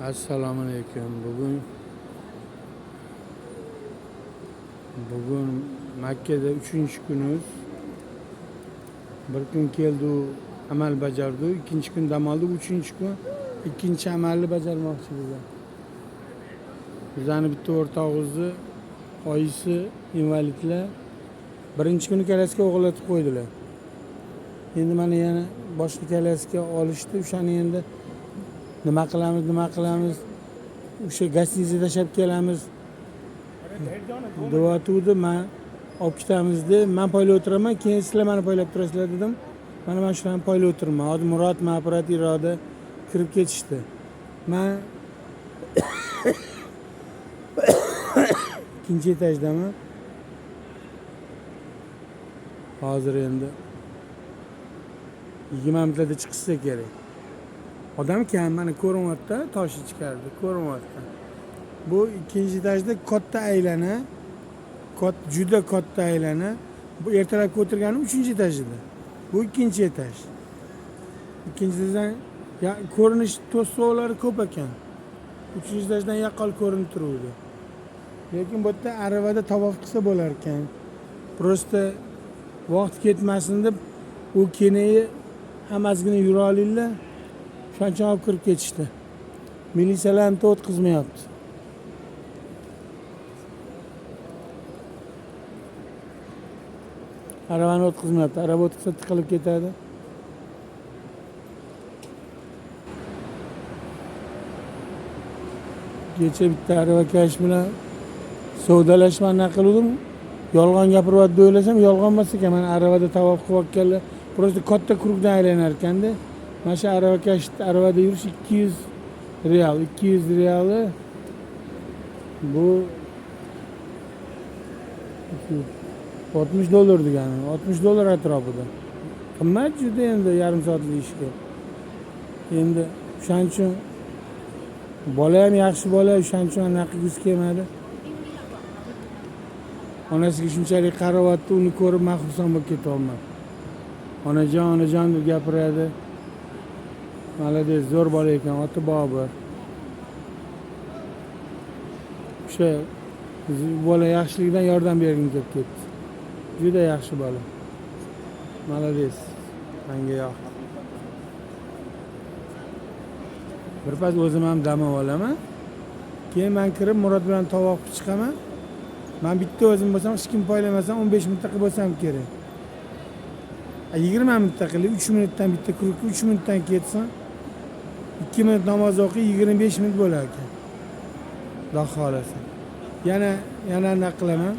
Assalomu alaykum. Bugun Makkada 3-kunimiz. Bir kun keldi, amal bajardi. Ikkinchi kun dam oldi. Uchinchi kun ikkinchi amalni bajarmoqchi biza. Bizani bitta o'rtog'imizni oyisi invalidlar. Birinchi kuni kalasiga o'g'irlatib qo'ydilar. Endi mana yana boshqa kalasiga olishdi. O'shani endi nima qilamiz? O'sha gostinitsa tashlab kelamiz. Devatuvdi, men olib ketamiz deb, men poylab o'tiraman, keyin sizlar meni poylab turasizlar dedim. Mana men shularni poylab o'tirman. Hozir Murod, Ma'pirat, Iroda kirib ketishdi. Men ikkinchi etajdaman. Hozir endi 20 minutda chiqishsa kerak. Odam kam, mana ko'rinyapti, tosh ichkarida ko'rinyapti. Bu ikkinchi etajda katta aylana, juda katta aylana. Bu ertalabki o'tirganim 3-etajda. Bu ikkinchi etaj. Ikkinchi etajdan ko'rinish to'siqlari ko'p ekan. 3-etajdan yaqqol ko'rinib turuvdi. Lekin bu yerda aravada tavof qilsa bo'lar ekan. Prosta vaqt ketmasin deb u kenayi hammasiga yura olinglar. Shuncha olib kirib ketishdi. Militsiyalarni o'tkazmayapti. Aravani o'tkazmayapti. Arava o'tkazsa tiqilib ketadi. Kecha bitta aravakash bilan savdolashmani qildim. Yolg'on gapiryapti deb o'ylasam, yolg'on emas ekan. Men aravada tavof qilayotganlar, prosta katta krugdan aylanar ekanda. Mana shu aravakash aravada yurish 200 real. 200 reali bu $60 degani. $60 atrofida. Qimmat juda endi yarim soatlik ishga. Endi o'shaning uchun bola ham yaxshi bola, o'shaning uchun anaqa yuz kelmadi. Onasiga shunchalik qaryapti, uni ko'rib men xursand bo'lib ketyapman. Onajon deb gapiradi. Malades, zo'r bola ekan, oti Bobur. O'sha bola yaxshiligidan yordam bergim kelib ketdi. Juda yaxshi bola. Malades. Menga yoqdi. Birpas o'zim ham dam olaman. Keyin men kirib Murod bilan tovoq chiqaman. Men bitta o'zim bo'lsam, hech kim poylamasam 15 minutda qilib bo'lsam kerak. 20 minutda qilib 3 minutdan bitta kruk 3 minutdan ketsin. 2 minut namoz o'qi 25 minut bo'lar ekan. Xudo xolasa. Yana qilaman.